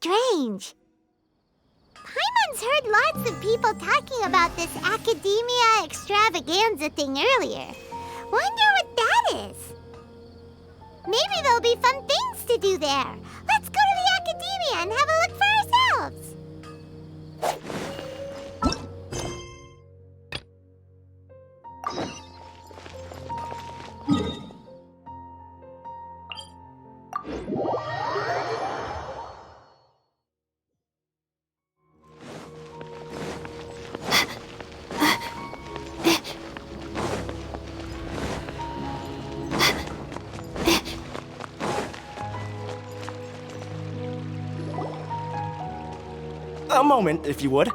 strange. Paimon's heard lots of people talking about this Akademiya Extravaganza thing earlier. Wonder what that is. Maybe there'll be fun things to do there. Let's go to the Akademiya and have a look for ourselves. A moment, if you would.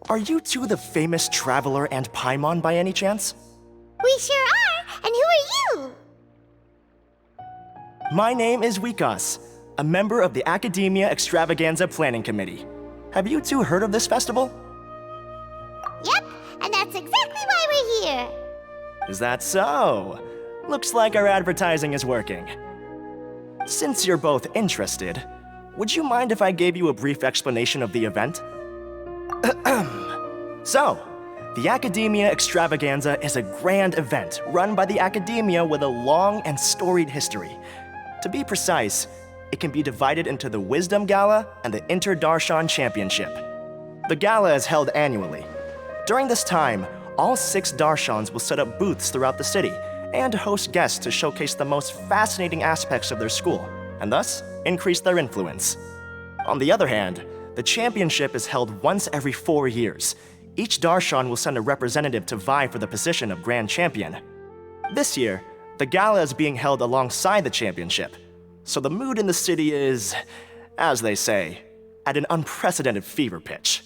Are you two the famous Traveler and Paimon by any chance? We sure are, and who are you? My name is Wikas, a member of the Akademiya Extravaganza Planning Committee. Have you two heard of this festival? Yep, and that's exactly why we're here. Is that so? Looks like our advertising is working. Since you're both interested, would you mind if I gave you a brief explanation of the event? So, the Akademiya Extravaganza is a grand event run by the Akademiya with a long and storied history. To be precise, it can be divided into the Wisdom Gala and the Inter-Darshan Championship. The gala is held annually. During this time, all 6 Darshans will set up booths throughout the city and host guests to showcase the most fascinating aspects of their school, and thus increase their influence. On the other hand, the championship is held once every 4 years. Each Darshan will send a representative to vie for the position of Grand Champion. This year, the gala is being held alongside the championship, so the mood in the city is, as they say, at an unprecedented fever pitch.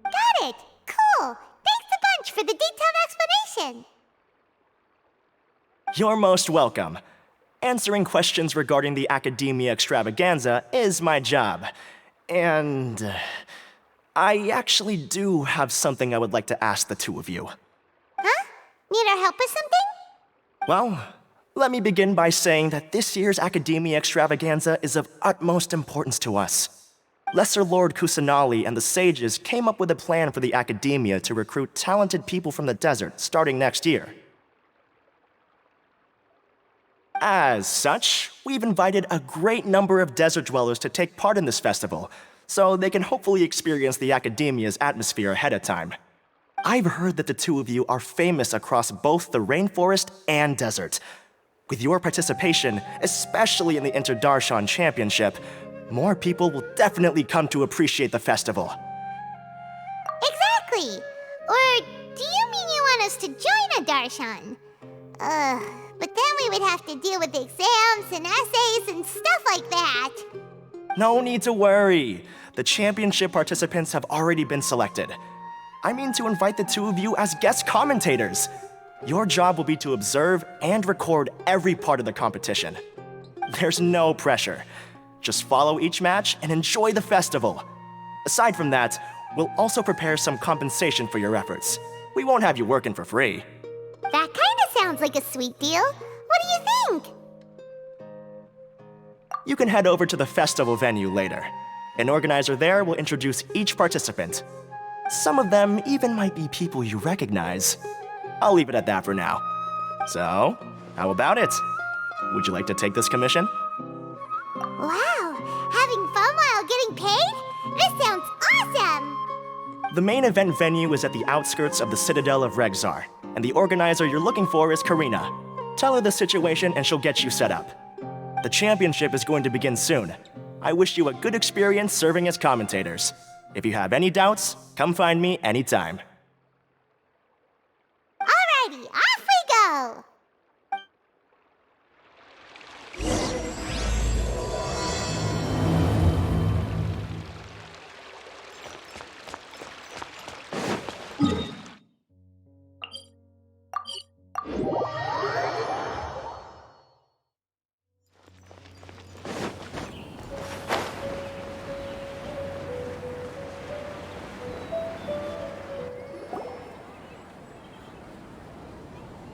Got it! Cool! Thanks a bunch for the detailed explanation! You're most welcome. Answering questions regarding the Akademiya Extravaganza is my job. And I actually do have something I would like to ask the two of you. Huh? Need our help with something? Well, let me begin by saying that this year's Akademiya Extravaganza is of utmost importance to us. Lesser Lord Kusanali and the sages came up with a plan for the Akademiya to recruit talented people from the desert starting next year. As such, we've invited a great number of desert dwellers to take part in this festival, so they can hopefully experience the Akademiya's atmosphere ahead of time. I've heard that the two of you are famous across both the rainforest and desert. With your participation, especially in the Inter-Darshan Championship, more people will definitely come to appreciate the festival. Exactly! Or do you mean you want us to join a Darshan? But then we would have to deal with exams and essays and stuff like that. No need to worry. The championship participants have already been selected. I mean to invite the two of you as guest commentators. Your job will be to observe and record every part of the competition. There's no pressure. Just follow each match and enjoy the festival. Aside from that, we'll also prepare some compensation for your efforts. We won't have you working for free. That kinda sounds like a sweet deal. What do you think? You can head over to the festival venue later. An organizer there will introduce each participant. Some of them even might be people you recognize. I'll leave it at that for now. So, how about it? Would you like to take this commission? Wow, having fun while getting paid? This sounds awesome! The main event venue is at the outskirts of the Citadel of Regzar, and the organizer you're looking for is Karina. Tell her the situation and she'll get you set up. The championship is going to begin soon. I wish you a good experience serving as commentators. If you have any doubts, come find me anytime. Alrighty, off we go!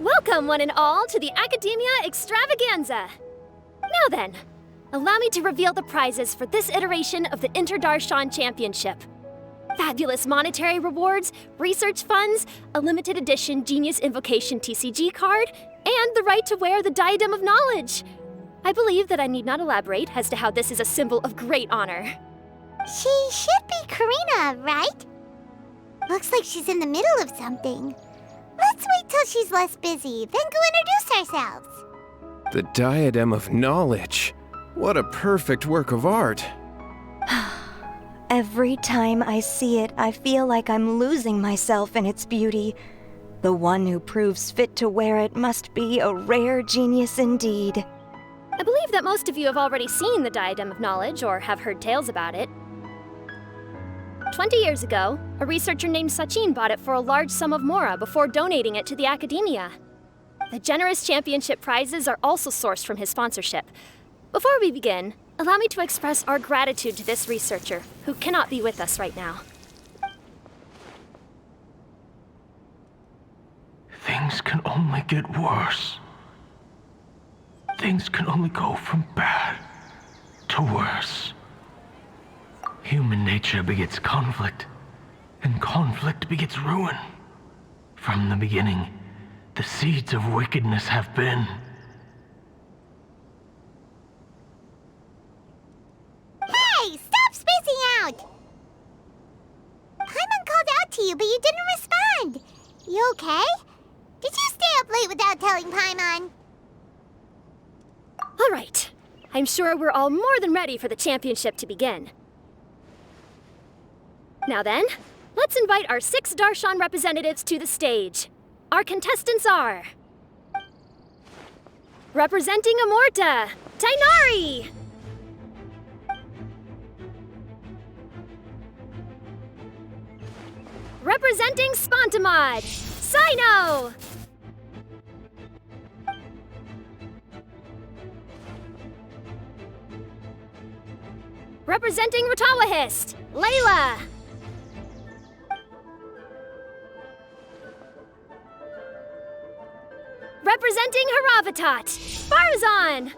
Welcome, one and all, to the Akademiya Extravaganza. Now then, allow me to reveal the prizes for this iteration of the Inter-Darshan Championship. Fabulous monetary rewards, research funds, a limited edition Genius Invocation TCG card, and the right to wear the Diadem of Knowledge. I believe that I need not elaborate as to how this is a symbol of great honor. She should be Karina, right? Looks like she's in the middle of something. Let's wait till she's less busy, then go introduce ourselves. The Diadem of Knowledge. What a perfect work of art. Every time I see it, I feel like I'm losing myself in its beauty. The one who proves fit to wear it must be a rare genius indeed. I believe that most of you have already seen the Diadem of Knowledge or have heard tales about it. 20 years ago, a researcher named Sachin bought it for a large sum of mora before donating it to the Akademiya. The generous championship prizes are also sourced from his sponsorship. Before we begin, allow me to express our gratitude to this researcher, who cannot be with us right now. Things can only get worse. Things can only go from bad to worse. Human nature begets conflict, and conflict begets ruin. From the beginning, the seeds of wickedness have been. Hey, stop spacing out! Paimon called out to you, but you didn't respond. You okay? Did you stay up late without telling Paimon? All right. I'm sure we're all more than ready for the championship to begin. Now then, let's invite our 6 Darshan representatives to the stage. Our contestants are... representing Amorta, Tainari! Representing Spontamod, Sino! Representing Ratawahist, Layla! Representing Haravatat, Farzan!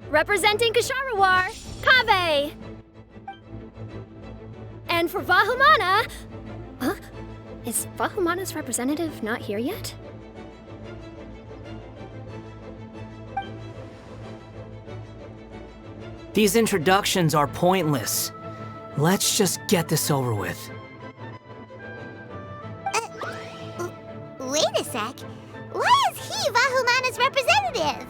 Representing Kasharawar, Kaveh! And for Vahumana... Huh? Is Vahumana's representative not here yet? These introductions are pointless. Let's just get this over with. Wait a sec. Why is he Vahumana's representative?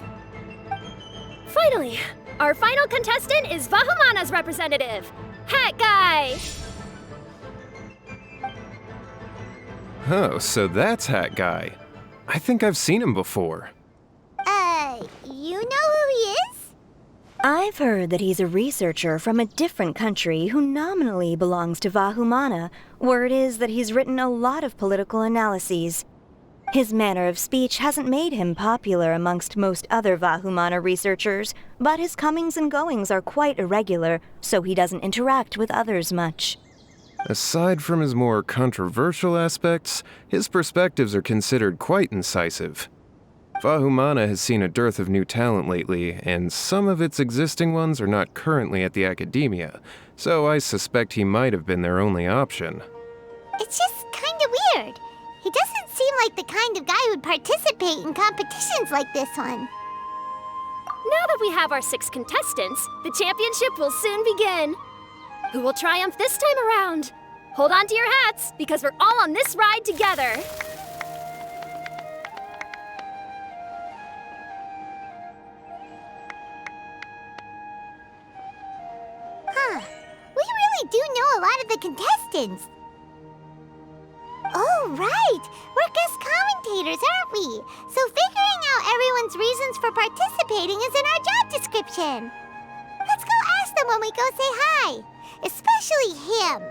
Finally, our final contestant is Vahumana's representative, Hat Guy! Oh, so that's Hat Guy. I think I've seen him before. You know who he is? I've heard that he's a researcher from a different country who nominally belongs to Vahumana. Word is that he's written a lot of political analyses. His manner of speech hasn't made him popular amongst most other Vahumana researchers, but his comings and goings are quite irregular, so he doesn't interact with others much. Aside from his more controversial aspects, his perspectives are considered quite incisive. Vahumana has seen a dearth of new talent lately, and some of its existing ones are not currently at the Akademiya, so I suspect he might have been their only option. It's just kinda weird. He doesn't seem like the kind of guy who'd participate in competitions like this one. Now that we have our 6 contestants, the championship will soon begin. Who will triumph this time around? Hold on to your hats, because we're all on this ride together. We really do know a lot of the contestants. Oh, right! We're guest commentators, aren't we? So figuring out everyone's reasons for participating is in our job description. Let's go ask them when we go say hi. Especially him.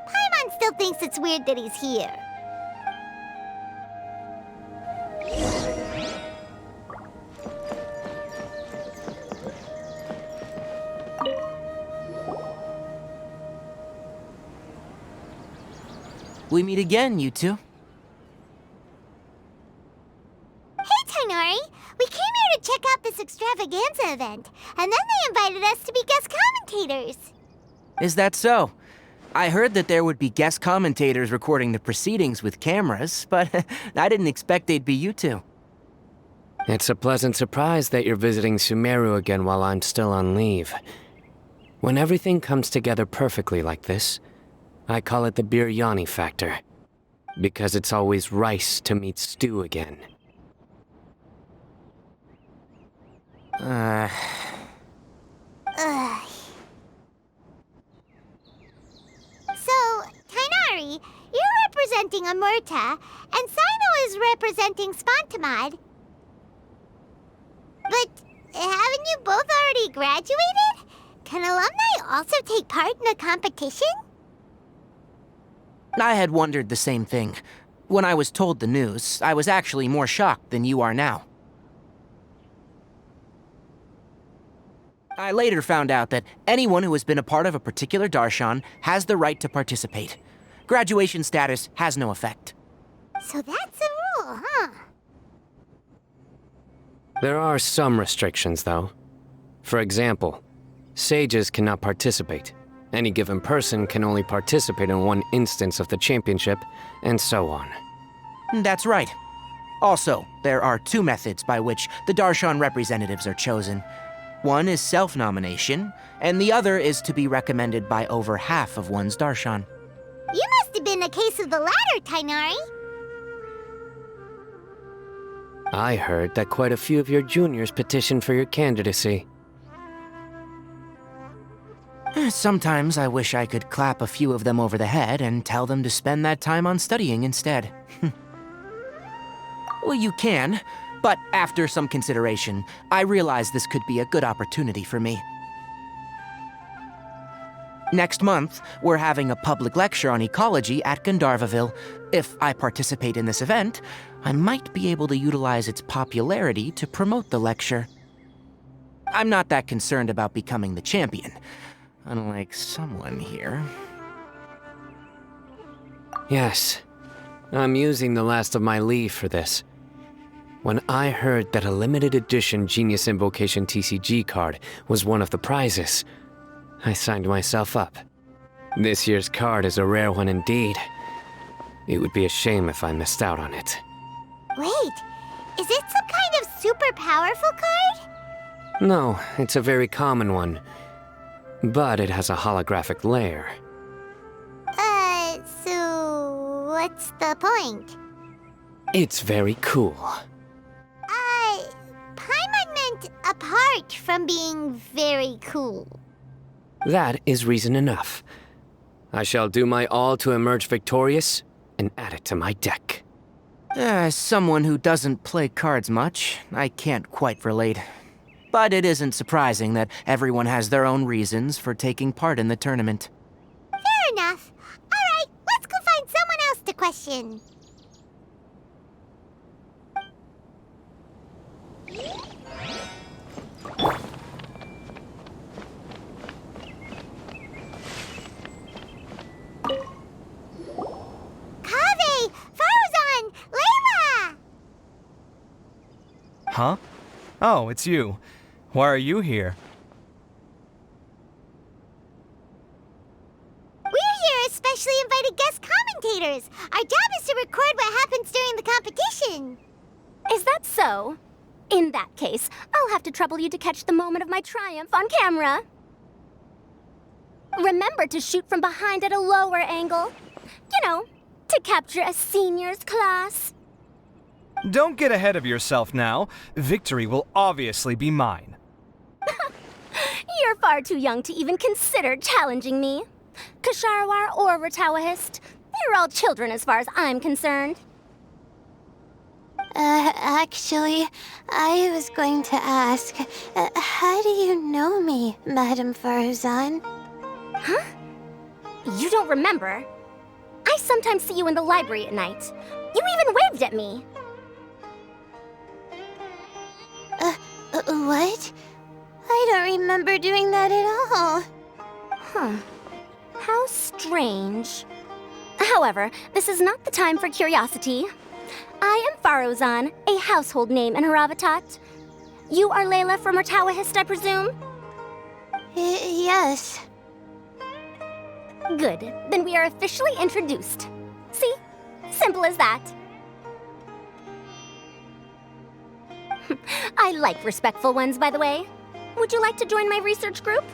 Paimon still thinks it's weird that he's here. We meet again, you two. Hey, to check out this extravaganza event, and then they invited us to be guest commentators. Is that so? I heard that there would be guest commentators recording the proceedings with cameras, but I didn't expect they'd be you two. It's a pleasant surprise that you're visiting Sumeru again while I'm still on leave. When everything comes together perfectly like this, I call it the biryani factor. Because it's always rice to meet stew again. Ugh. So, Tainari, you're representing Amurta, and Sino is representing Spontamod. But haven't you both already graduated? Can alumni also take part in a competition? I had wondered the same thing. When I was told the news, I was actually more shocked than you are now. I later found out that anyone who has been a part of a particular darshan has the right to participate. Graduation status has no effect. So that's the rule, huh? There are some restrictions, though. For example, sages cannot participate. Any given person can only participate in one instance of the championship, and so on. That's right. Also, there are two methods by which the darshan representatives are chosen. One is self-nomination, and the other is to be recommended by over half of one's darshan. You must have been a case of the latter, Tainari. I heard that quite a few of your juniors petitioned for your candidacy. Sometimes I wish I could clap a few of them over the head and tell them to spend that time on studying instead. Well, you can, but after some consideration, I realize this could be a good opportunity for me. Next month, we're having a public lecture on ecology at Gandharvaville. If I participate in this event, I might be able to utilize its popularity to promote the lecture. I'm not that concerned about becoming the champion, unlike someone here. Yes, I'm using the last of my leave for this. When I heard that a limited edition Genius Invocation TCG card was one of the prizes, I signed myself up. This year's card is a rare one indeed. It would be a shame if I missed out on it. Wait, is it some kind of super powerful card? No, it's a very common one. But it has a holographic layer. So what's the point? It's very cool. Paimon meant apart from being very cool. That is reason enough. I shall do my all to emerge victorious and add it to my deck. As someone who doesn't play cards much, I can't quite relate. But it isn't surprising that everyone has their own reasons for taking part in the tournament. Fair enough. All right, let's go find someone else to question. Kaveh! Farzan! Layla! Huh? Oh, it's you. Why are you here? We're here as specially invited guest commentators. Our job is to record what happens during the competition. Is that so? In that case, I'll have to trouble you to catch the moment of my triumph on camera. Remember to shoot from behind at a lower angle. You know, to capture a seniors class. Don't get ahead of yourself now. Victory will obviously be mine. You're far too young to even consider challenging me. Kasharawar or Ratawahist, you're all children as far as I'm concerned. Actually, I was going to ask, how do you know me, Madam Farzan? Huh? You don't remember? I sometimes see you in the library at night. You even waved at me. What? I don't remember doing that at all. Huh. How strange. However, this is not the time for curiosity. I am Farozan, a household name in Haravatat. You are Layla from Ortawahist, I presume? Yes. Good. Then we are officially introduced. See? Simple as that. I like respectful ones, by the way. Would you like to join my research group?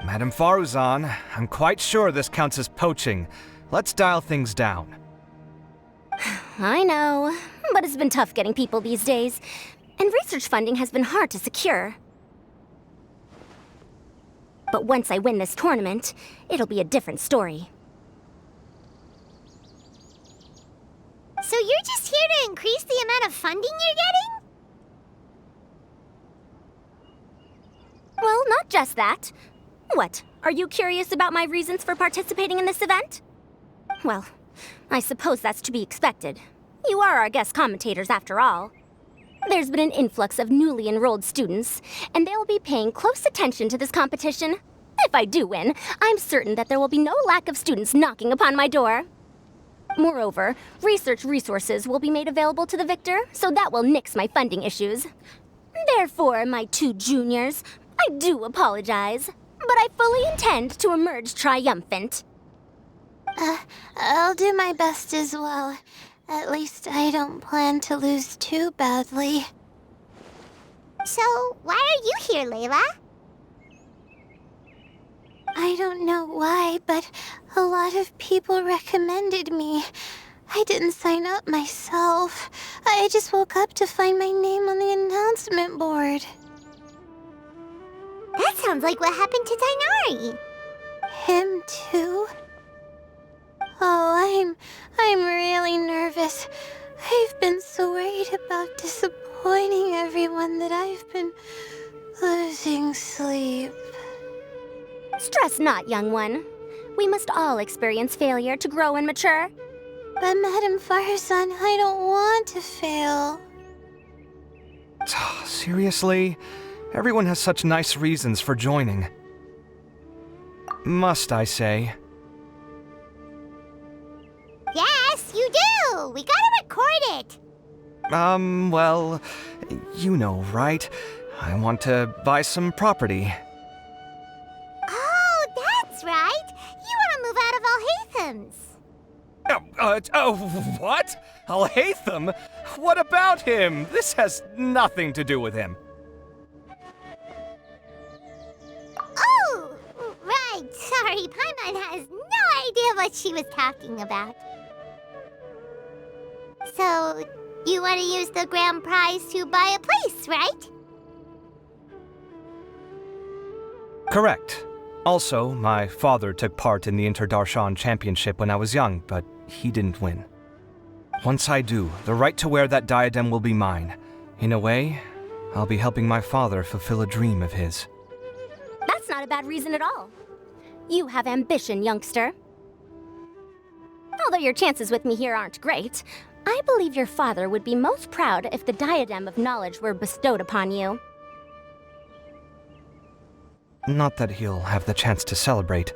Madam Faruzan, I'm quite sure this counts as poaching. Let's dial things down. I know, but it's been tough getting people these days, and research funding has been hard to secure. But once I win this tournament, it'll be a different story. So you're just here to increase the amount of funding you're getting? Well, not just that. What, are you curious about my reasons for participating in this event? Well, I suppose that's to be expected. You are our guest commentators after all. There's been an influx of newly enrolled students, and they'll be paying close attention to this competition. If I do win, I'm certain that there will be no lack of students knocking upon my door. Moreover, research resources will be made available to the victor, so that will nix my funding issues. Therefore, my two juniors, I do apologize, but I fully intend to emerge triumphant. I'll do my best as well. At least I don't plan to lose too badly. So, why are you here, Layla? I don't know why, but a lot of people recommended me. I didn't sign up myself. I just woke up to find my name on the announcement board. That sounds like what happened to Dainari. Him too? Oh, I'm really nervous. I've been so worried about disappointing everyone that I've been losing sleep. Stress not, young one. We must all experience failure to grow and mature. But Madam Faruzan, I don't want to fail. Seriously? Everyone has such nice reasons for joining. Must I say? Yes, you do! We gotta record it! Well, you know, right? I want to buy some property. Oh, that's right! You want to move out of Alhatham's. What? Alhaitham? What about him? This has nothing to do with him. Oh, right. Sorry, Paimon has no idea what she was talking about. So, you want to use the grand prize to buy a place, right? Correct. Also, my father took part in the Inter-Darshan Championship when I was young, but he didn't win. Once I do, the right to wear that diadem will be mine. In a way, I'll be helping my father fulfill a dream of his. That's not a bad reason at all. You have ambition, youngster. Although your chances with me here aren't great, I believe your father would be most proud if the diadem of knowledge were bestowed upon you. Not that he'll have the chance to celebrate.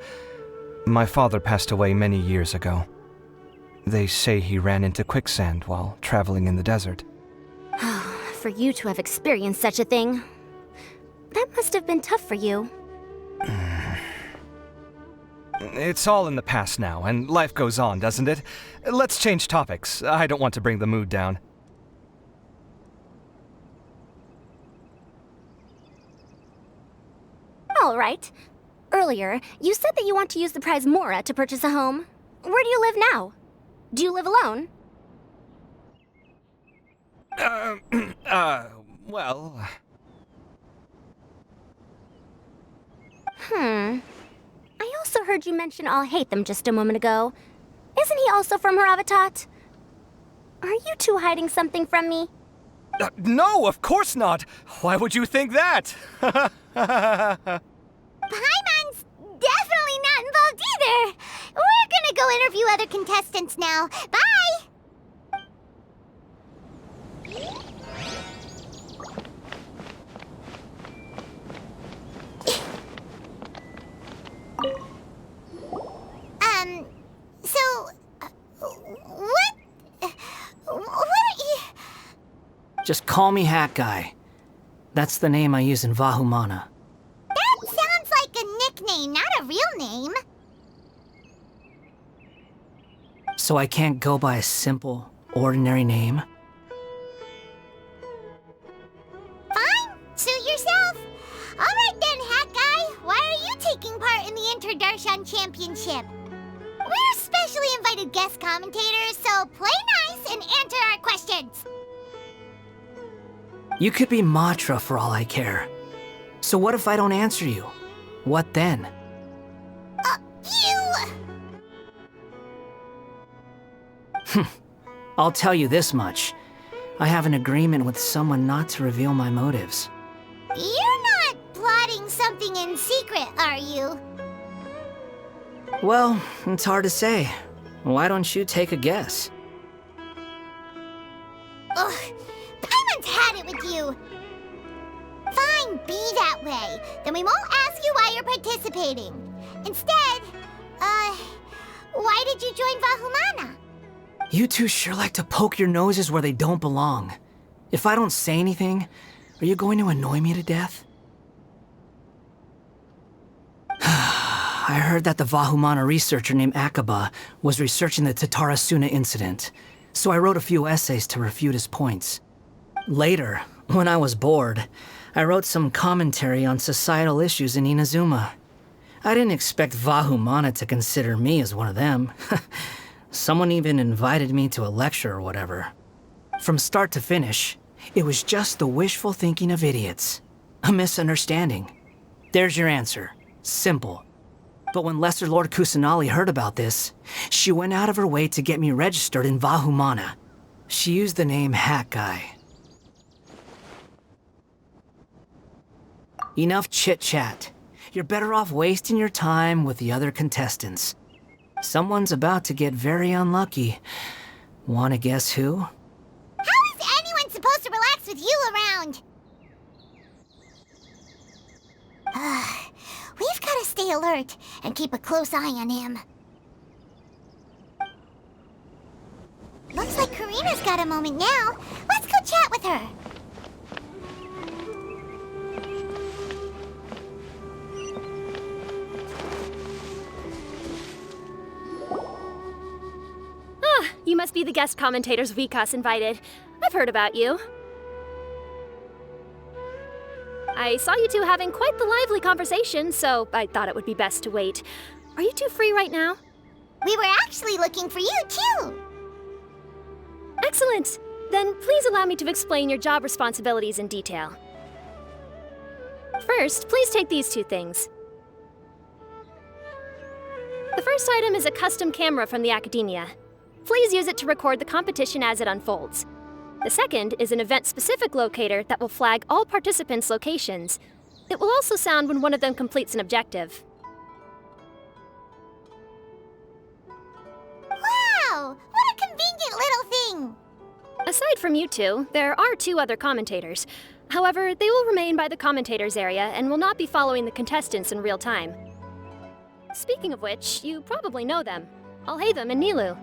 My father passed away many years ago. They say he ran into quicksand while traveling in the desert. For you to have experienced such a thing, that must have been tough for you. It's all in the past now, and life goes on, doesn't it? Let's change topics. I don't want to bring the mood down. All right. Earlier, you said that you want to use the prize Mora to purchase a home. Where do you live now? Do you live alone? Well... I also heard you mention Alhaitham just a moment ago. Isn't he also from Haravatat? Are you two hiding something from me? No, of course not! Why would you think that? Paimon's definitely not involved either! We're gonna go interview other contestants now. Bye! So, what are you... Just call me Hat Guy. That's the name I use in Vahumana. That sounds like a nickname, not a real name. So I can't go by a simple, ordinary name? Fine, suit yourself. Alright then, Hat Guy, why are you taking part in the Interdarshan Championship? We're specially invited guest commentators, so play nice and answer our questions. You could be Matra for all I care. So what if I don't answer you? What then? I'll tell you this much. I have an agreement with someone not to reveal my motives. You're not plotting something in secret, are you? Well, it's hard to say. Why don't you take a guess? Ugh, Paimon's had it with you. Fine, be that way. Then we won't ask you why you're participating. Instead, why did you join Vahumana? You two sure like to poke your noses where they don't belong. If I don't say anything, are you going to annoy me to death? I heard that the Vahumana researcher named Akaba was researching the Tatarasuna incident, so I wrote a few essays to refute his points. Later, when I was bored, I wrote some commentary on societal issues in Inazuma. I didn't expect Vahumana to consider me as one of them. Someone even invited me to a lecture or whatever. From start to finish, it was just the wishful thinking of idiots. A misunderstanding. There's your answer. Simple. But when Lesser Lord Kusanali heard about this, she went out of her way to get me registered in Vahumana. She used the name Hat Guy. Enough chit-chat. You're better off wasting your time with the other contestants. Someone's about to get very unlucky. Wanna guess who? How is anyone supposed to relax with you around? We've got to stay alert and keep a close eye on him. Looks like Karina's got a moment now. Let's go chat with her. You must be the guest commentators Vikas invited. I've heard about you. I saw you two having quite the lively conversation, so I thought it would be best to wait. Are you two free right now? We were actually looking for you, too. Excellent. Then please allow me to explain your job responsibilities in detail. First, please take these two things. The first item is a custom camera from the Akademiya. Please use it to record the competition as it unfolds. The second is an event-specific locator that will flag all participants' locations. It will also sound when one of them completes an objective. Wow! What a convenient little thing! Aside from you two, there are two other commentators. However, they will remain by the commentators area and will not be following the contestants in real time. Speaking of which, you probably know them. Alhaitham and Nilu.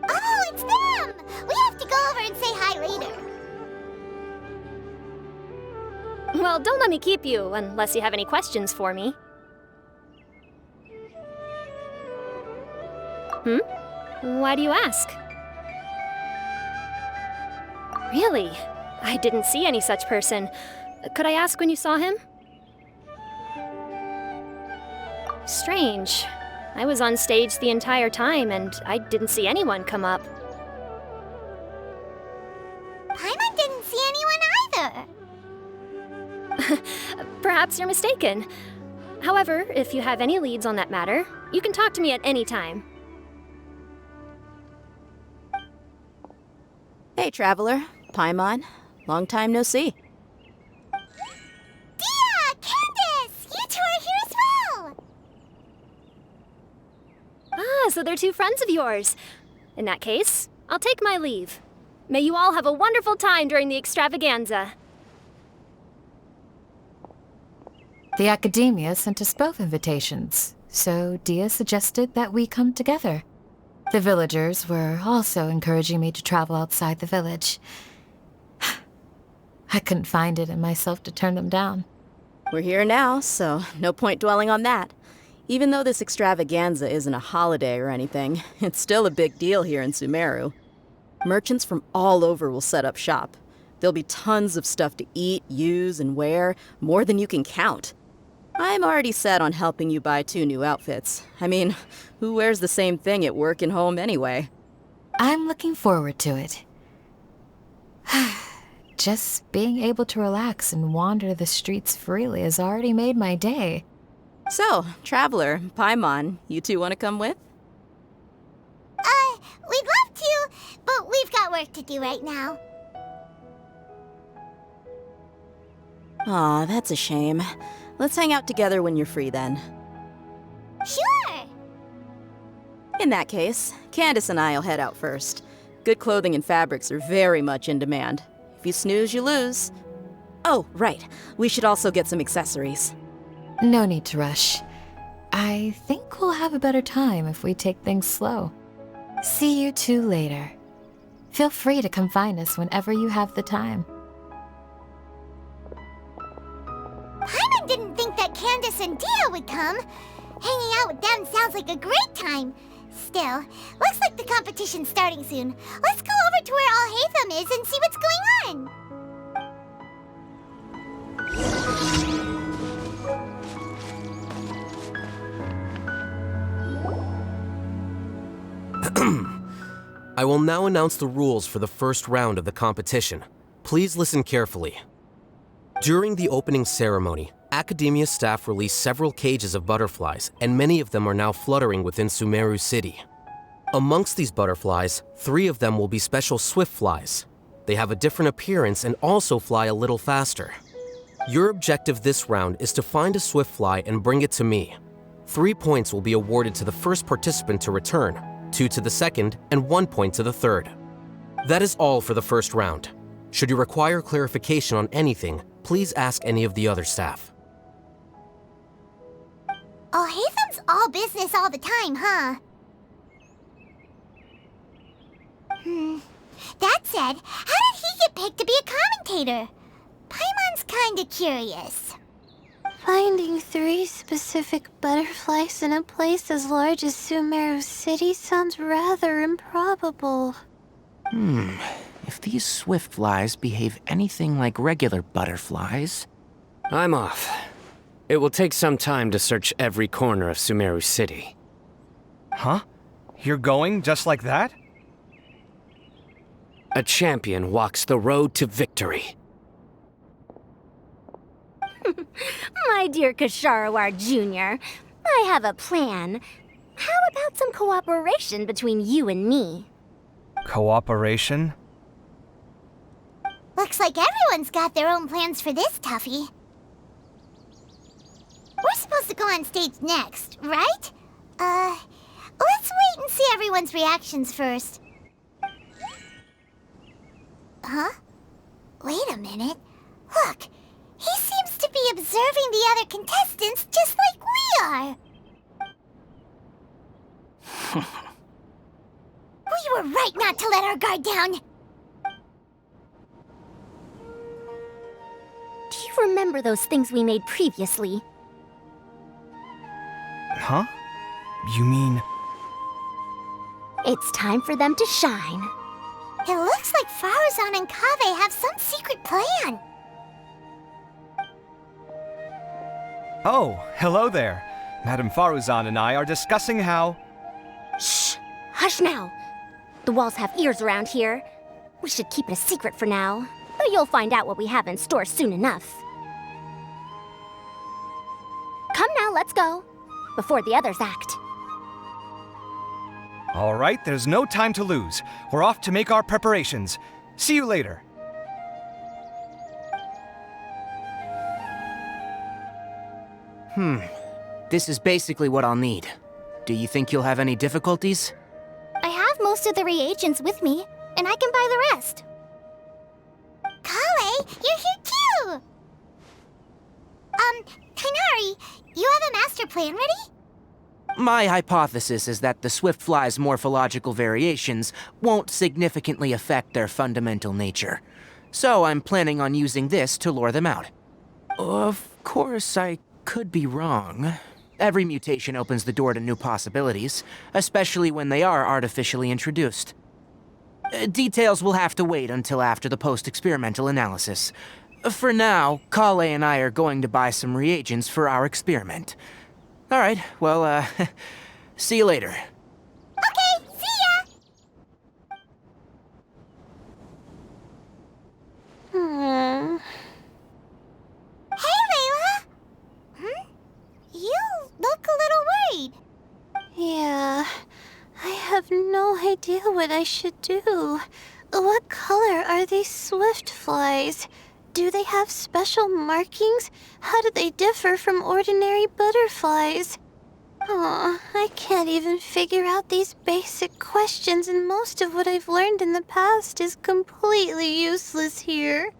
Oh, it's them! We have to go over and say hi later. Well, don't let me keep you, unless you have any questions for me. Why do you ask? Really? I didn't see any such person. Could I ask when you saw him? Strange. I was on stage the entire time, and I didn't see anyone come up. Paimon didn't see anyone either. Perhaps you're mistaken. However, if you have any leads on that matter, you can talk to me at any time. Hey, Traveler. Paimon. Long time no see. Dia! Candace! You two are here as well! Ah, so they're two friends of yours. In that case, I'll take my leave. May you all have a wonderful time during the Extravaganza. The Akademiya sent us both invitations, so Dia suggested that we come together. The villagers were also encouraging me to travel outside the village. I couldn't find it in myself to turn them down. We're here now, so no point dwelling on that. Even though this extravaganza isn't a holiday or anything, it's still a big deal here in Sumeru. Merchants from all over will set up shop. There'll be tons of stuff to eat, use, and wear, more than you can count. I'm already set on helping you buy 2 new outfits. I mean, who wears the same thing at work and home anyway? I'm looking forward to it. Just being able to relax and wander the streets freely has already made my day. So, Traveler, Paimon, you two want to come with? We'd love to, but we've got work to do right now. Aw, that's a shame. Let's hang out together when you're free then. Sure! In that case, Candace and I'll head out first. Good clothing and fabrics are very much in demand. If you snooze, you lose. Oh, right. We should also get some accessories. No need to rush. I think we'll have a better time if we take things slow. See you two later. Feel free to come find us whenever you have the time. Paimon didn't think that Candace and Dia would come. Hanging out with them sounds like a great time. Still, looks like the competition's starting soon. Let's go over to where Alhaitham is and see what's going on. I will now announce the rules for the first round of the competition. Please listen carefully. During the opening ceremony, Akademiya staff released several cages of butterflies, and many of them are now fluttering within Sumeru City. Amongst these butterflies, 3 of them will be special swift flies. They have a different appearance and also fly a little faster. Your objective this round is to find a swift fly and bring it to me. 3 points will be awarded to the first participant to return, 2 to the second, and 1 point to the third. That is all for the first round. Should you require clarification on anything, please ask any of the other staff. Alhaitham's all business all the time, huh? That said, how did he get picked to be a commentator? Paimon's kinda curious. Finding 3 specific butterflies in a place as large as Sumeru City sounds rather improbable. If these swift flies behave anything like regular butterflies... I'm off. It will take some time to search every corner of Sumeru City. Huh? You're going just like that? A champion walks the road to victory. My dear Kasharawar Jr., I have a plan. How about some cooperation between you and me? Cooperation? Looks like everyone's got their own plans for this toughie. We're supposed to go on stage next, right? Let's wait and see everyone's reactions first. Huh? Wait a minute. Look, he seems to be observing the other contestants just like we are. We were right not to let our guard down. Do you remember those things we made previously? Huh? You mean... It's time for them to shine. It looks like Faruzan and Kaveh have some secret plan. Oh, hello there. Madame Faruzan and I are discussing how... Shh! Hush now! The walls have ears around here. We should keep it a secret for now, though you'll find out what we have in store soon enough. Come now, let's go, before the others act. All right, there's no time to lose. We're off to make our preparations. See you later. This is basically what I'll need. Do you think you'll have any difficulties? I have most of the reagents with me, and I can buy the rest. Kale, you're here too! Kainari, you have a master plan ready? My hypothesis is that the swiftfly's morphological variations won't significantly affect their fundamental nature. So I'm planning on using this to lure them out. Of course, I could be wrong. Every mutation opens the door to new possibilities, especially when they are artificially introduced. Details will have to wait until after the post-experimental analysis. For now, Kale and I are going to buy some reagents for our experiment. Alright, well, see you later. Okay, see ya! Hey, Layla! You look a little worried. Yeah, I have no idea what I should do. What color are these swift flies? Do they have special markings? How do they differ from ordinary butterflies? Oh, I can't even figure out these basic questions, and most of what I've learned in the past is completely useless here.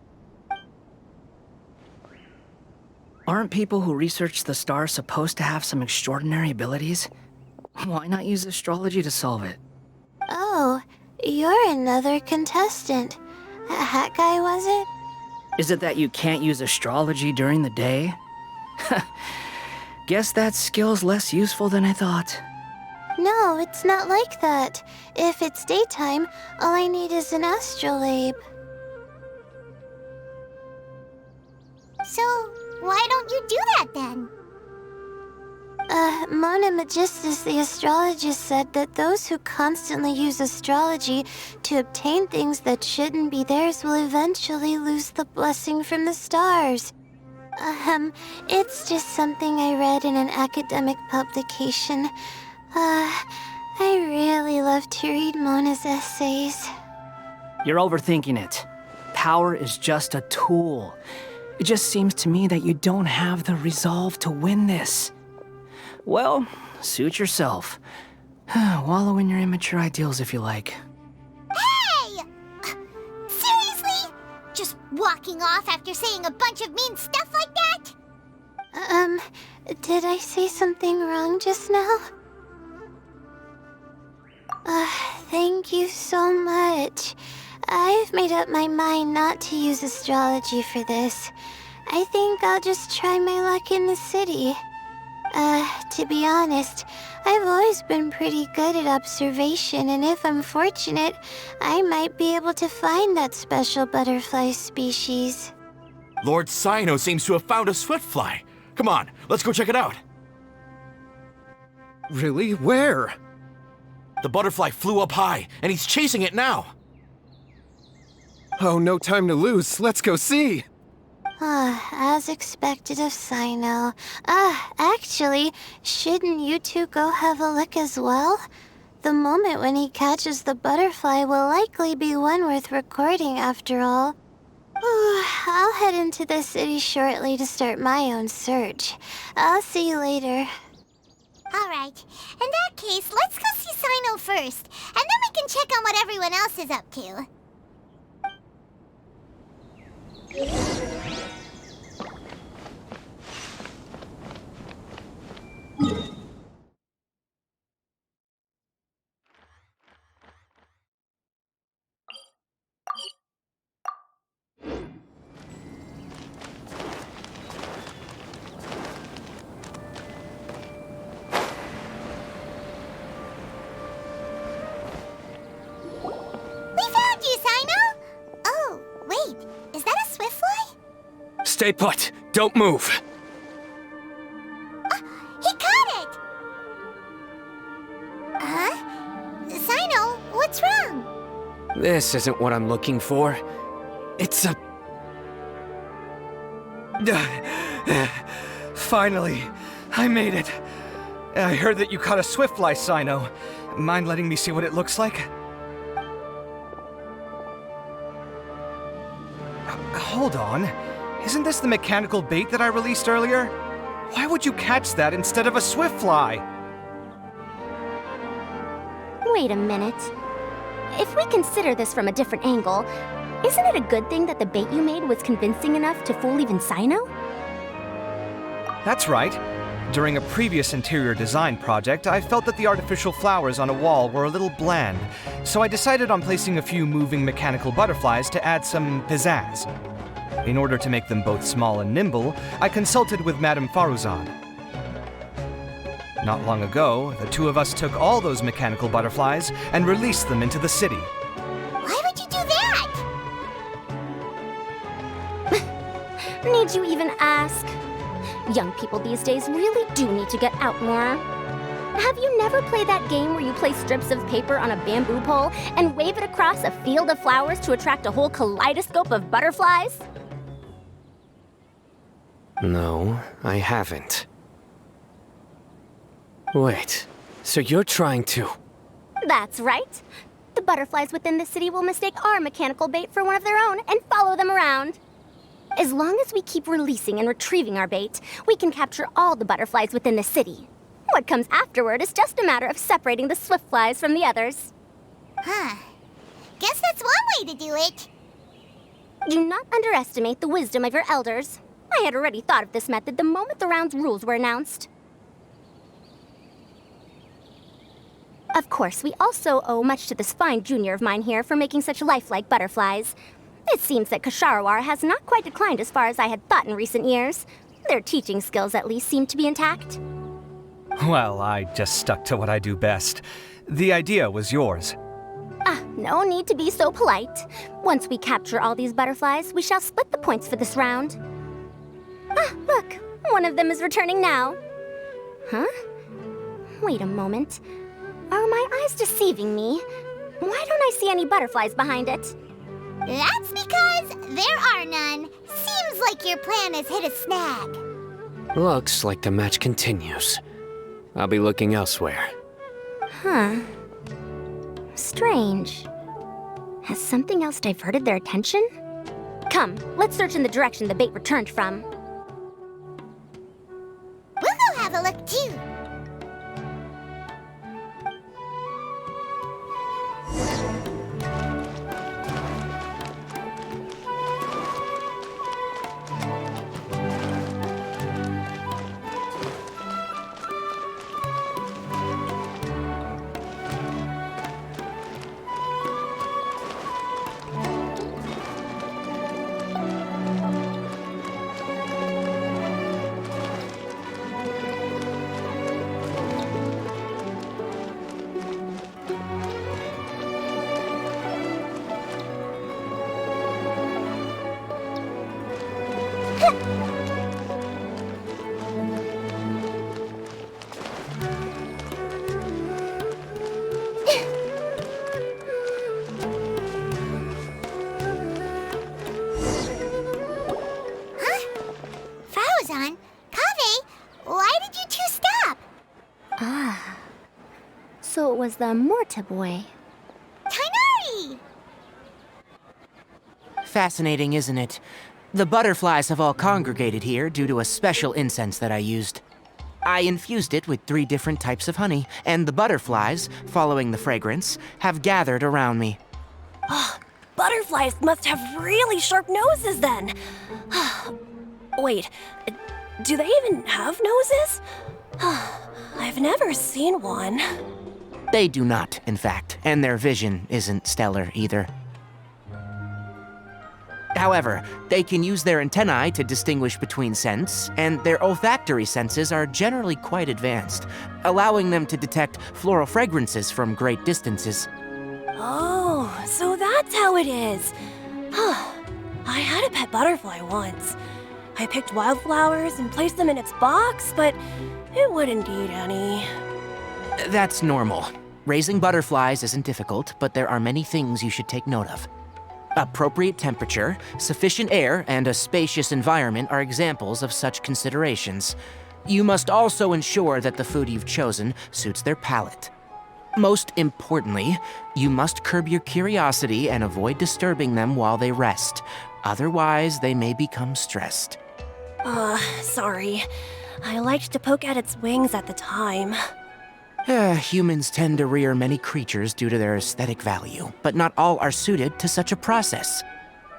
Aren't people who research the stars supposed to have some extraordinary abilities? Why not use astrology to solve it? Oh, you're another contestant. That guy, was it? Is it that you can't use astrology during the day? Guess that skill's less useful than I thought. No, it's not like that. If it's daytime, all I need is an astrolabe. So, why don't you do that then? Mona Magistus, the astrologist, said that those who constantly use astrology to obtain things that shouldn't be theirs will eventually lose the blessing from the stars. It's just something I read in an academic publication. I really love to read Mona's essays. You're overthinking it. Power is just a tool. It just seems to me that you don't have the resolve to win this. Well, suit yourself. Wallow in your immature ideals if you like. Hey! Seriously? Just walking off after saying a bunch of mean stuff like that? Did I say something wrong just now? Thank you so much. I've made up my mind not to use astrology for this. I think I'll just try my luck in the city. To be honest, I've always been pretty good at observation, and if I'm fortunate, I might be able to find that special butterfly species. Lord Cyno seems to have found a swiftfly. Come on, let's go check it out. Really? Where? The butterfly flew up high, and he's chasing it now. Oh, no time to lose. Let's go see. As expected of Cyno. Actually, shouldn't you two go have a look as well? The moment when he catches the butterfly will likely be one worth recording after all. I'll head into the city shortly to start my own search. I'll see you later. Alright, in that case, let's go see Cyno first, and then we can check on what everyone else is up to. Stay put. Don't move. He caught it! Huh? Cyno, what's wrong? This isn't what I'm looking for. It's a... Finally, I made it. I heard that you caught a swiftfly, Cyno. Mind letting me see what it looks like? Hold on. Isn't this the mechanical bait that I released earlier? Why would you catch that instead of a swiftfly? Wait a minute. If we consider this from a different angle, isn't it a good thing that the bait you made was convincing enough to fool even Cyno? That's right. During a previous interior design project, I felt that the artificial flowers on a wall were a little bland, so I decided on placing a few moving mechanical butterflies to add some pizzazz. In order to make them both small and nimble, I consulted with Madame Faruzan. Not long ago, the two of us took all those mechanical butterflies and released them into the city. Why would you do that? Need you even ask? Young people these days really do need to get out more. Have you never played that game where you place strips of paper on a bamboo pole and wave it across a field of flowers to attract a whole kaleidoscope of butterflies? No, I haven't. Wait, so you're trying to... That's right. The butterflies within the city will mistake our mechanical bait for one of their own and follow them around. As long as we keep releasing and retrieving our bait, we can capture all the butterflies within the city. What comes afterward is just a matter of separating the swift flies from the others. Huh. Guess that's one way to do it. Do not underestimate the wisdom of your elders. I had already thought of this method the moment the round's rules were announced. Of course, we also owe much to this fine junior of mine here for making such lifelike butterflies. It seems that Kasharawar has not quite declined as far as I had thought in recent years. Their teaching skills at least seem to be intact. Well, I just stuck to what I do best. The idea was yours. No need to be so polite. Once we capture all these butterflies, we shall split the points for this round. Look, one of them is returning now. Huh? Wait a moment. Are my eyes deceiving me? Why don't I see any butterflies behind it? That's because there are none. Seems like your plan has hit a snag. Looks like the match continues. I'll be looking elsewhere. Huh. Strange. Has something else diverted their attention? Come, let's search in the direction the bait returned from. We'll go have a look too. So it was the Morta boy. Tainari! Fascinating, isn't it? The butterflies have all congregated here due to a special incense that I used. I infused it with 3 different types of honey, and the butterflies, following the fragrance, have gathered around me. Butterflies must have really sharp noses then. Wait, do they even have noses? I've never seen one. They do not, in fact, and their vision isn't stellar either. However, they can use their antennae to distinguish between scents, and their olfactory senses are generally quite advanced, allowing them to detect floral fragrances from great distances. Oh, so that's how it is. I had a pet butterfly once. I picked wildflowers and placed them in its box, but it wouldn't eat any. That's normal. Raising butterflies isn't difficult, but there are many things you should take note of. Appropriate temperature, sufficient air, and a spacious environment are examples of such considerations. You must also ensure that the food you've chosen suits their palate. Most importantly, you must curb your curiosity and avoid disturbing them while they rest. Otherwise, they may become stressed. Sorry. I liked to poke at its wings at the time. Humans tend to rear many creatures due to their aesthetic value, but not all are suited to such a process.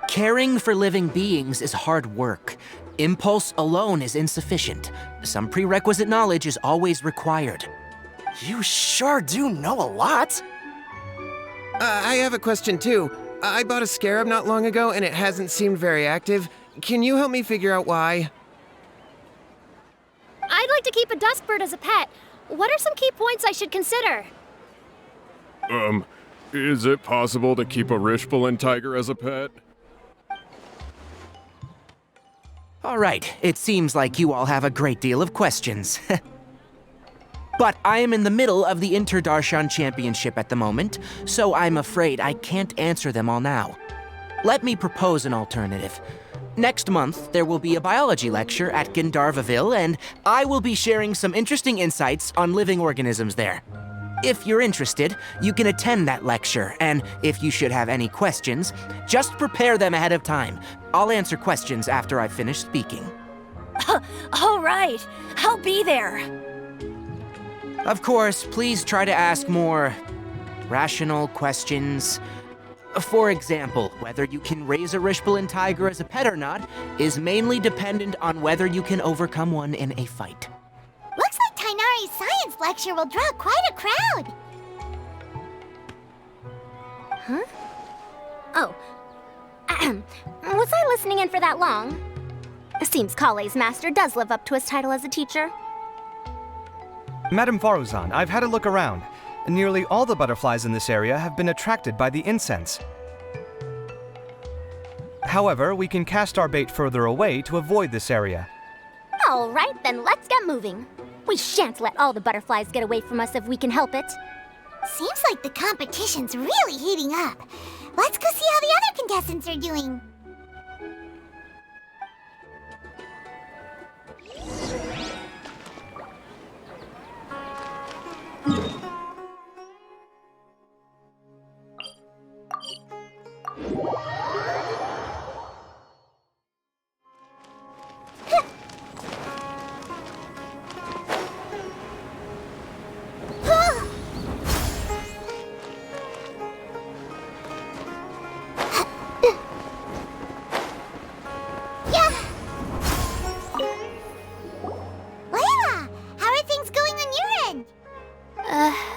Caring for living beings is hard work. Impulse alone is insufficient. Some prerequisite knowledge is always required. You sure do know a lot. I have a question too. I bought a scarab not long ago and it hasn't seemed very active. Can you help me figure out why? I'd like to keep a dustbird as a pet. What are some key points I should consider? Is it possible to keep a Rishbalin tiger as a pet? All right, it seems like you all have a great deal of questions. But I am in the middle of the Inter-Darshan Championship at the moment, so I'm afraid I can't answer them all now. Let me propose an alternative. Next month, there will be a biology lecture at Gandharvaville, and I will be sharing some interesting insights on living organisms there. If you're interested, you can attend that lecture, and if you should have any questions, just prepare them ahead of time. I'll answer questions after I've finished speaking. All right, I'll be there. Of course, please try to ask more rational questions. For example, whether you can raise a Rishbalin tiger as a pet or not is mainly dependent on whether you can overcome one in a fight. Looks like Tainari's science lecture will draw quite a crowd. Huh? Oh. Was I listening in for that long? Seems Kale's master does live up to his title as a teacher. Madame Faruzan, I've had a look around. Nearly all the butterflies in this area have been attracted by the incense. However, we can cast our bait further away to avoid this area. All right, then let's get moving. We shan't let all the butterflies get away from us if we can help it. Seems like the competition's really heating up. Let's go see how the other contestants are doing.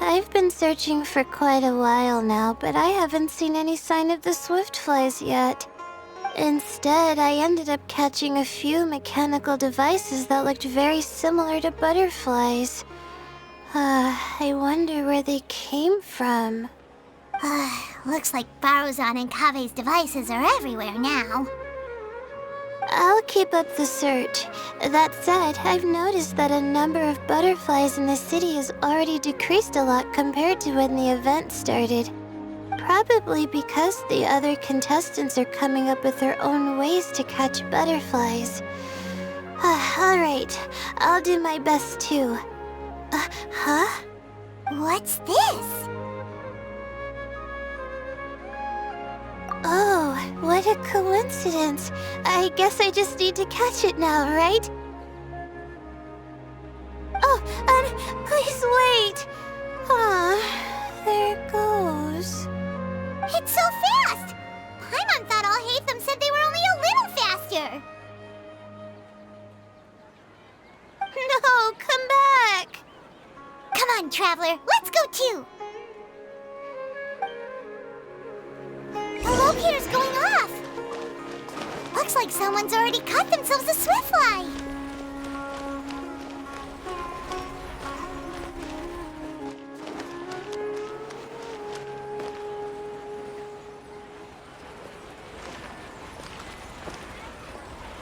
I've been searching for quite a while now, but I haven't seen any sign of the swiftflies yet. Instead, I ended up catching a few mechanical devices that looked very similar to butterflies. I wonder where they came from. Looks like Faruzan and Kave's devices are everywhere now. I'll keep up the search. That said, I've noticed that a number of butterflies in the city has already decreased a lot compared to when the event started. Probably because the other contestants are coming up with their own ways to catch butterflies. Alright, I'll do my best too. Huh? What's this? Oh, what a coincidence. I guess I just need to catch it now, right? Oh, please wait. There it goes. It's so fast! Paimon thought all Hatham said they were only a little faster. No, come back. Come on, Traveler, let's go too. The locator's going off! Looks like someone's already caught themselves a swiftfly!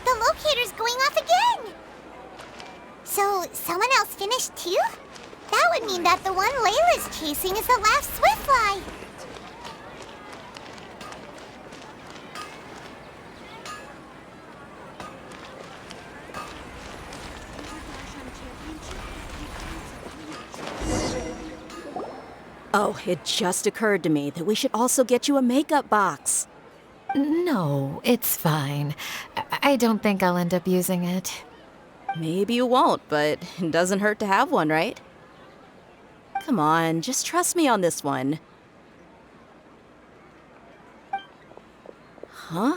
The locator's going off again! So, someone else finished too? That would mean that the one Layla's chasing is the last swiftfly! Oh, it just occurred to me that we should also get you a makeup box. No, it's fine. I don't think I'll end up using it. Maybe you won't, but it doesn't hurt to have one, right? Come on, just trust me on this one. Huh?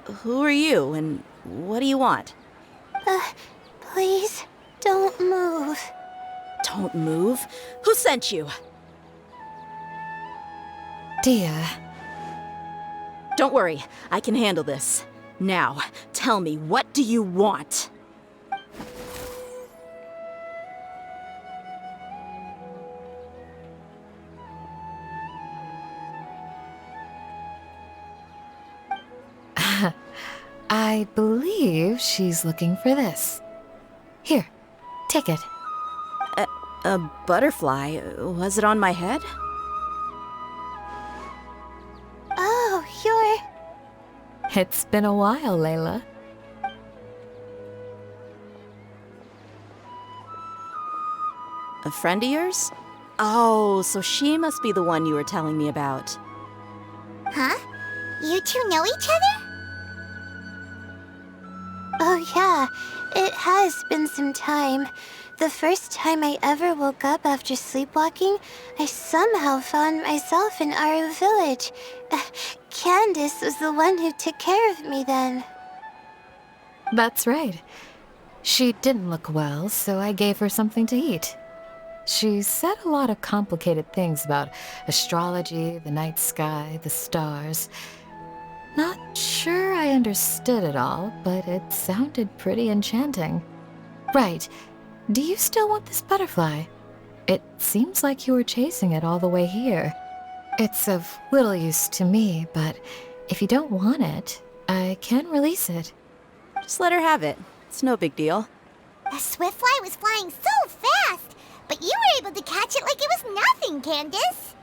Who are you, and what do you want? Please, don't move. Don't move? Who sent you? Dia. Don't worry, I can handle this. Now, tell me, what do you want? I believe she's looking for this. Here, take it. A butterfly? Was it on my head? Oh, you're... It's been a while, Layla. A friend of yours? Oh, so she must be the one you were telling me about. Huh? You two know each other? Oh yeah, it has been some time. The first time I ever woke up after sleepwalking, I somehow found myself in our village. Candace was the one who took care of me then. That's right. She didn't look well, so I gave her something to eat. She said a lot of complicated things about astrology, the night sky, the stars. Not sure I understood it all, but it sounded pretty enchanting. Right. Do you still want this butterfly? It seems like you were chasing it all the way here. It's of little use to me, but if you don't want it, I can release it. Just let her have it. It's no big deal. The swiftfly was flying so fast, but you were able to catch it like it was nothing, Candace.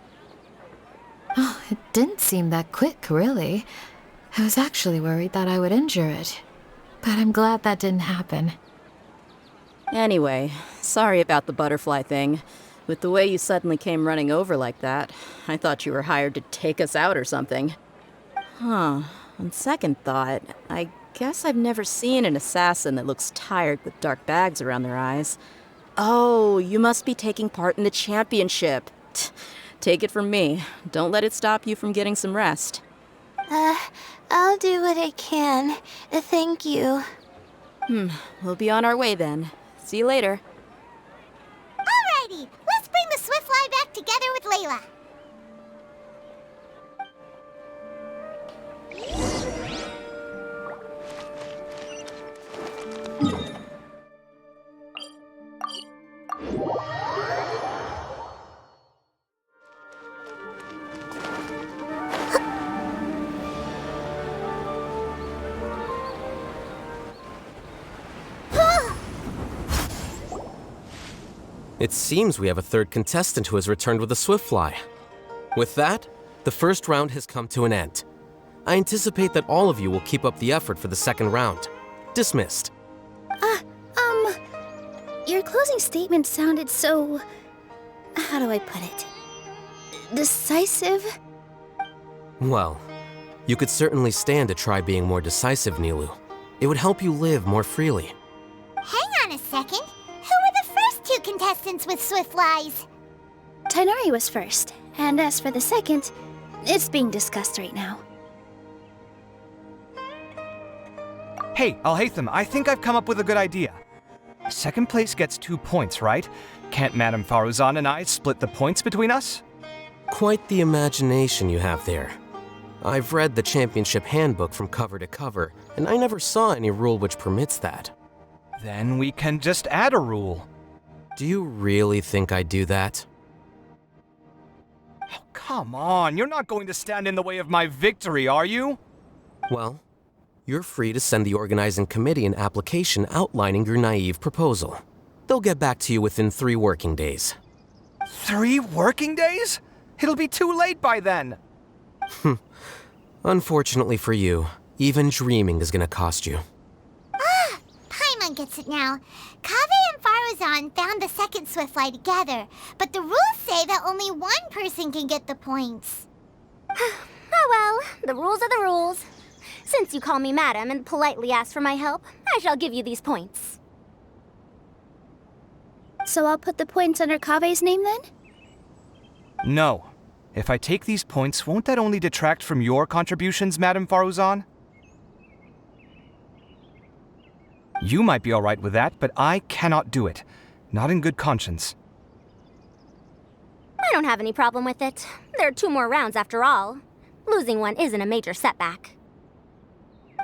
Oh, it didn't seem that quick, really. I was actually worried that I would injure it, but I'm glad that didn't happen. Anyway, sorry about the butterfly thing. With the way you suddenly came running over like that, I thought you were hired to take us out or something. Huh. On second thought, I guess I've never seen an assassin that looks tired with dark bags around their eyes. Oh, you must be taking part in the championship. Take it from me. Don't let it stop you from getting some rest. I'll do what I can. Thank you. We'll be on our way then. See you later. Alrighty, let's bring the swiftfly back together with Layla. It seems we have a third contestant who has returned with a swiftfly. With that, the first round has come to an end. I anticipate that all of you will keep up the effort for the second round. Dismissed. Your closing statement sounded so... how do I put it? Decisive? Well, you could certainly stand to try being more decisive, Nilu. It would help you live more freely. Hang on a second. Who were the first two contestants with swiftflies? Tainari was first, and as for the second, it's being discussed right now. Hey, Alhaitham, I think I've come up with a good idea. Second place gets 2 points, right? Can't Madame Faruzan and I split the points between us? Quite the imagination you have there. I've read the championship handbook from cover to cover, and I never saw any rule which permits that. Then we can just add a rule. Do you really think I'd do that? Oh, come on, you're not going to stand in the way of my victory, are you? Well, you're free to send the organizing committee an application outlining your naive proposal. They'll get back to you within 3 working days. 3 working days? It'll be too late by then. Unfortunately for you, even dreaming is gonna cost you. Paimon gets it now. Kaveh and Faruzan found the second swiftfly together, but the rules say that only one person can get the points. Oh well, the rules are the rules. Since you call me madam and politely ask for my help, I shall give you these points. So I'll put the points under Kaveh's name then? No. If I take these points, won't that only detract from your contributions, Madame Faruzan? You might be alright with that, but I cannot do it. Not in good conscience. I don't have any problem with it. There are 2 more rounds after all. Losing one isn't a major setback.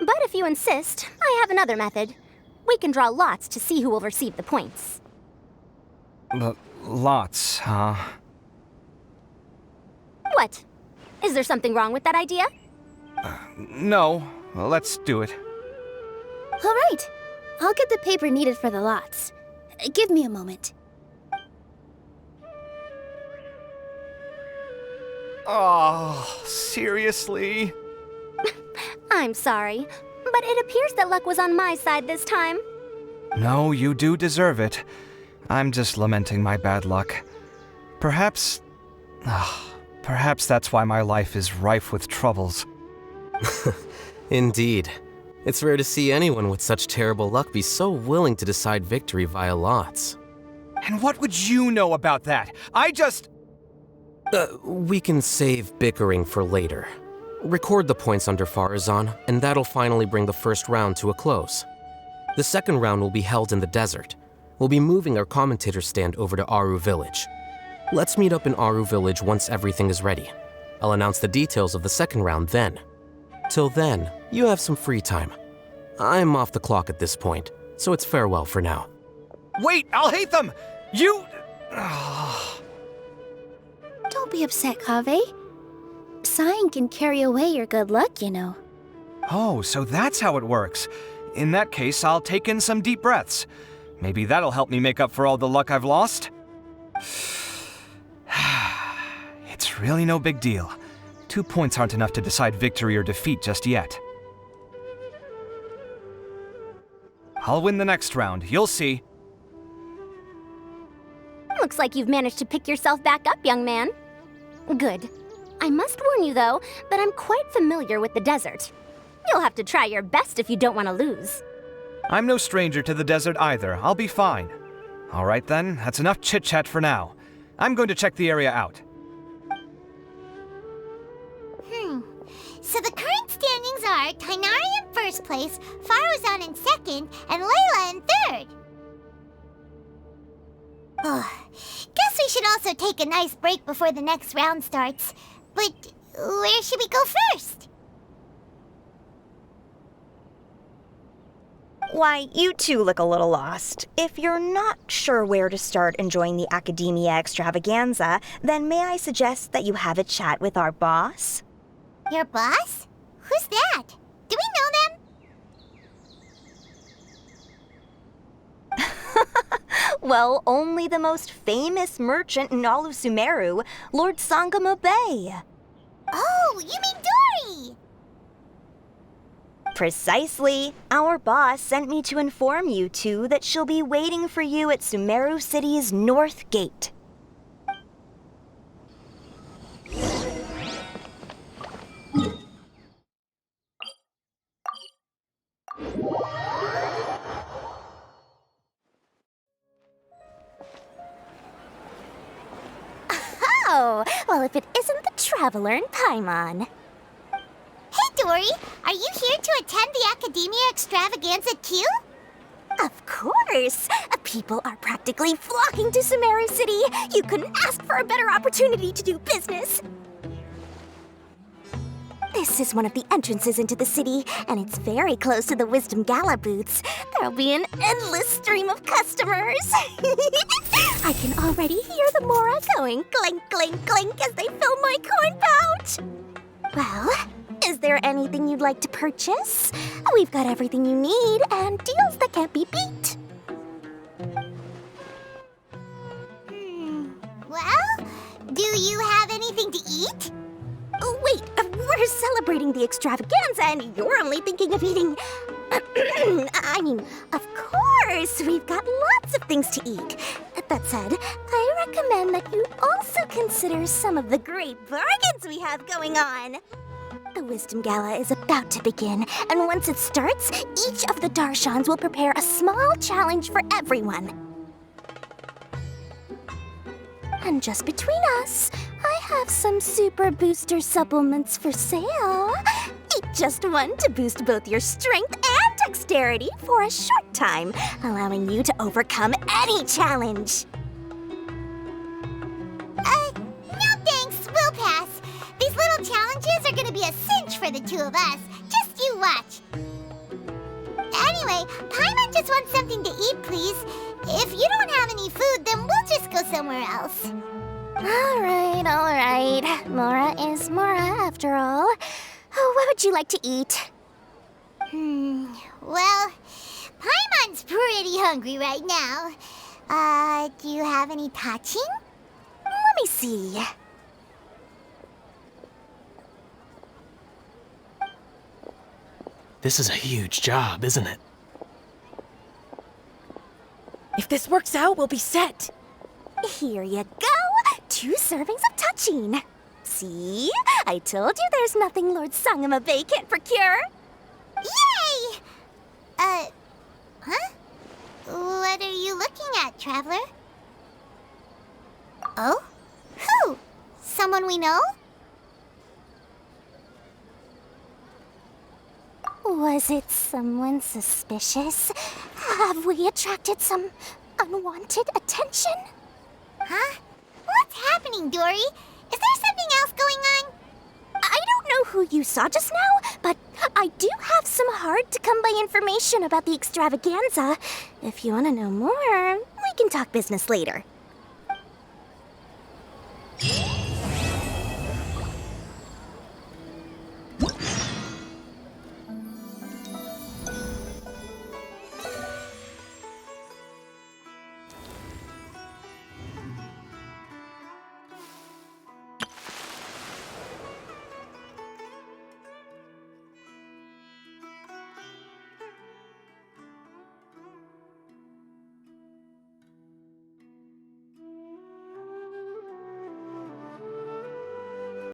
But if you insist, I have another method. We can draw lots to see who will receive the points. Lots, huh? What? Is there something wrong with that idea? No. Well, let's do it. All right. I'll get the paper needed for the lots. Give me a moment. Oh, seriously? I'm sorry, but it appears that luck was on my side this time. No, you do deserve it. I'm just lamenting my bad luck. Perhaps that's why my life is rife with troubles. Indeed. It's rare to see anyone with such terrible luck be so willing to decide victory via lots. And what would you know about that? We can save bickering for later. Record the points under Farazan, and that'll finally bring the first round to a close. The second round will be held in the desert. We'll be moving our commentator stand over to Aru Village. Let's meet up in Aru Village once everything is ready. I'll announce the details of the second round then. Till then, you have some free time. I'm off the clock at this point, so it's farewell for now. Wait, I'll hate them! You... Don't be upset, Kaveh. Sighing can carry away your good luck, you know. Oh, so that's how it works. In that case, I'll take in some deep breaths. Maybe that'll help me make up for all the luck I've lost. It's really no big deal. 2 points aren't enough to decide victory or defeat just yet. I'll win the next round, you'll see. Looks like you've managed to pick yourself back up, young man. Good. I must warn you, though, that I'm quite familiar with the desert. You'll have to try your best if you don't want to lose. I'm no stranger to the desert either. I'll be fine. All right then, that's enough chit-chat for now. I'm going to check the area out. So the current standings are Tainari in first place, Faruzan in second, and Layla in third. Guess we should also take a nice break before the next round starts. But where should we go first? Why, you two look a little lost. If you're not sure where to start enjoying the Akademiya Extravaganza, then may I suggest that you have a chat with our boss? Your boss? Who's that? Do we know them? Well, only the most famous merchant in all of Sumeru, Lord Sangamo Bay. Oh, you mean Dory! Precisely. Our boss sent me to inform you two that she'll be waiting for you at Sumeru City's North Gate. Oh, well, if it isn't the Traveler in Paimon. Hey, Dory! Are you here to attend the Akademiya Extravaganza too? Of course! People are practically flocking to Sumeru City. You couldn't ask for a better opportunity to do business. This is one of the entrances into the city, and it's very close to the Wisdom Gala booths. There'll be an endless stream of customers. I can already hear the Mora going clink, clink, clink as they fill my coin pouch. Well, is there anything you'd like to purchase? We've got everything you need and deals that can't be beat. Well, do you have anything to eat? Oh, wait, we're celebrating the extravaganza and you're only thinking of eating... I mean, of course, we've got lots of things to eat. That said, I recommend that you also consider some of the great bargains we have going on. The Wisdom Gala is about to begin, and once it starts, each of the Darshans will prepare a small challenge for everyone. And just between us, I have some super booster supplements for sale. Eat just one to boost both your strength and dexterity for a short time, allowing you to overcome any challenge. No thanks, we'll pass. These little challenges are gonna be a cinch for the two of us. Just you watch. Anyway, Paimon just wants something to eat, please. If you don't have any food, then we'll just go somewhere else. All right. Mora is Mora after all. Oh, what would you like to eat? Well, Paimon's pretty hungry right now. Do you have any touching? Let me see. This is a huge job, isn't it? If this works out, we'll be set. Here you go. 2 servings of touching. See? I told you there's nothing Lord Sangamabe can't procure. Yay! Huh? What are you looking at, Traveler? Oh? Who? Someone we know? Was it someone suspicious? Have we attracted some unwanted attention? Huh? What's happening, Dory? Is there something else going on? I don't know who you saw just now, but I do have some hard-to-come-by information about the extravaganza. If you want to know more, we can talk business later.